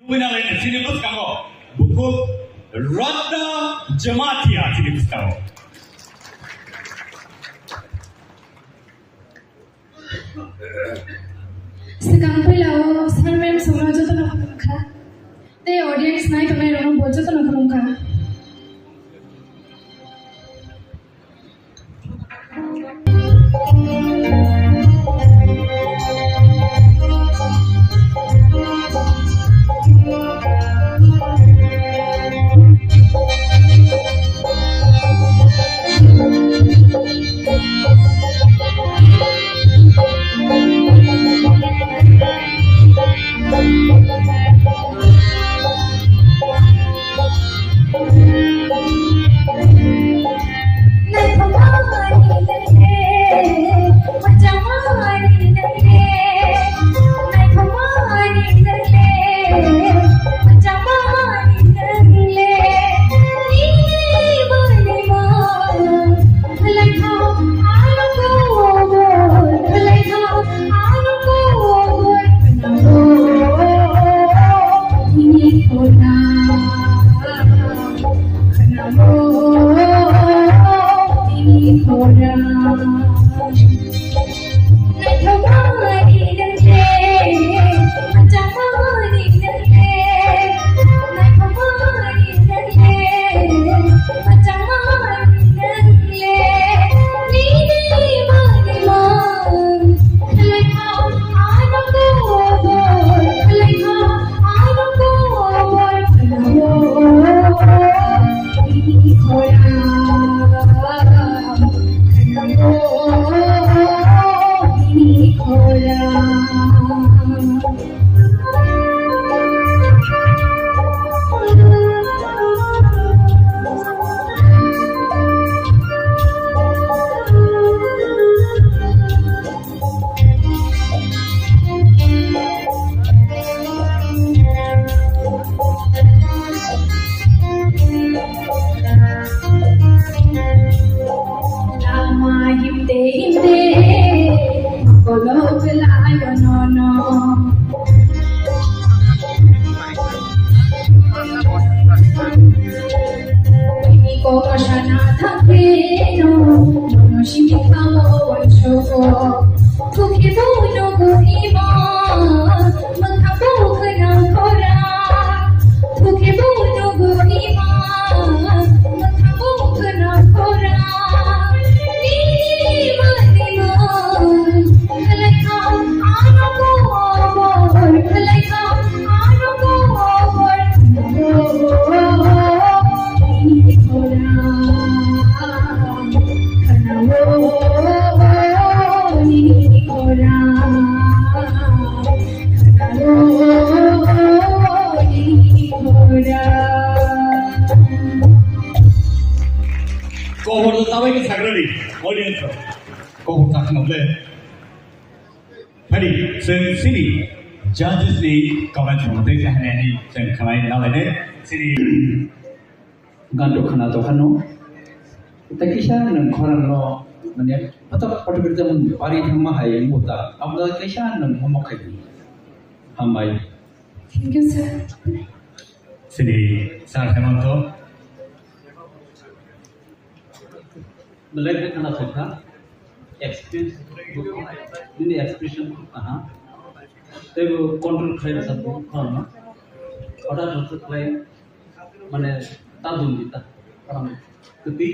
Winner sini bus kamu buku Rada Jamatia sini bus kamu. Sekarang pula, sekarang memang semua jatuh nak kerungka. Tapi audience naik kemana orang bocor tu nak kerungka. Judges ni comment mesti saya ni saya kemarin nama ni sini gandu khana to khano takisha nang khoran lo mane pata pata berita mun pari thamma hai muta abda kisha nang homo khai hamai. Thank you sir. sini sar hemanto melek khana thakha experience ini expression तेरे control खाई सब कौन ना order होता खाई मने तादुन दिता काम कभी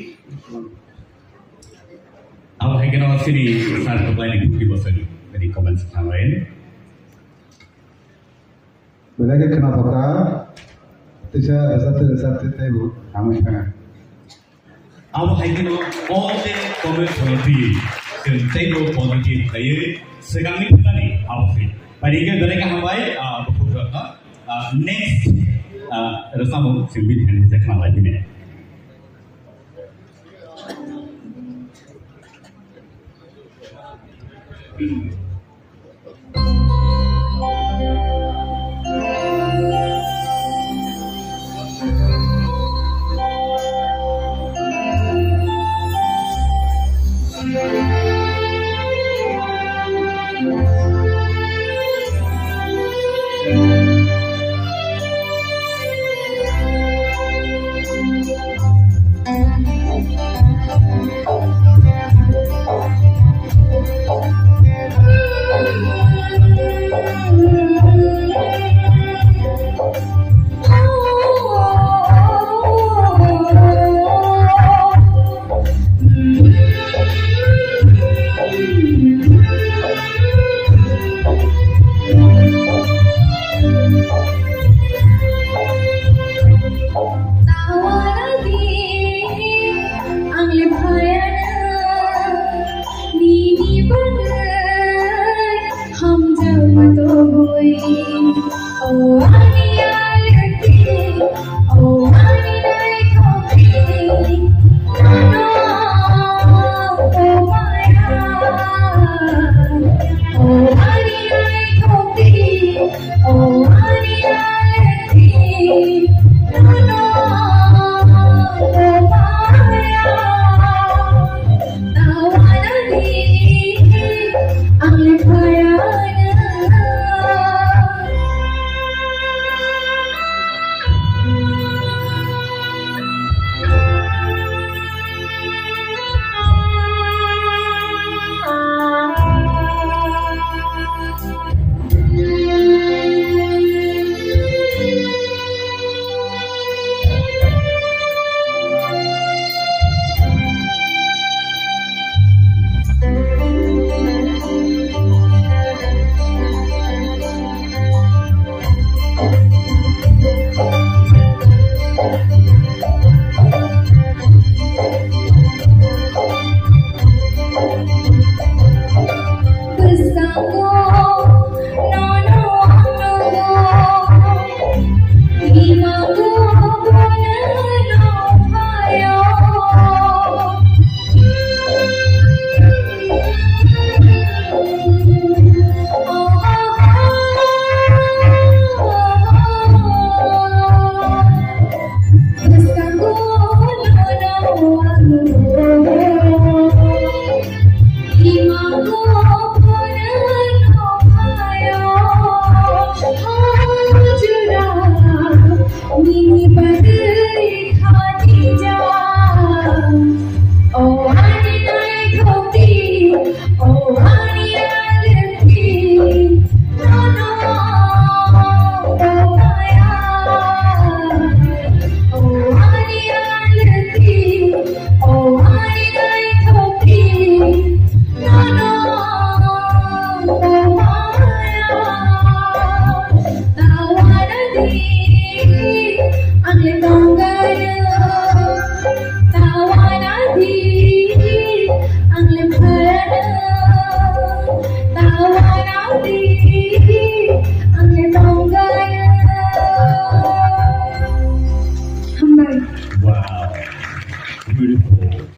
अब है क्या ना sini sar to planning की बस है मेरी comments हमारे Belakang kena pakar, tidak satu tebu, kami kena. अब है क्या ना all the comments होती है table positive है sekarang ni kita ni अब sih Padahal mereka hambai beberapa next resamo simbil yang saya kenal lagi ni. Lingdom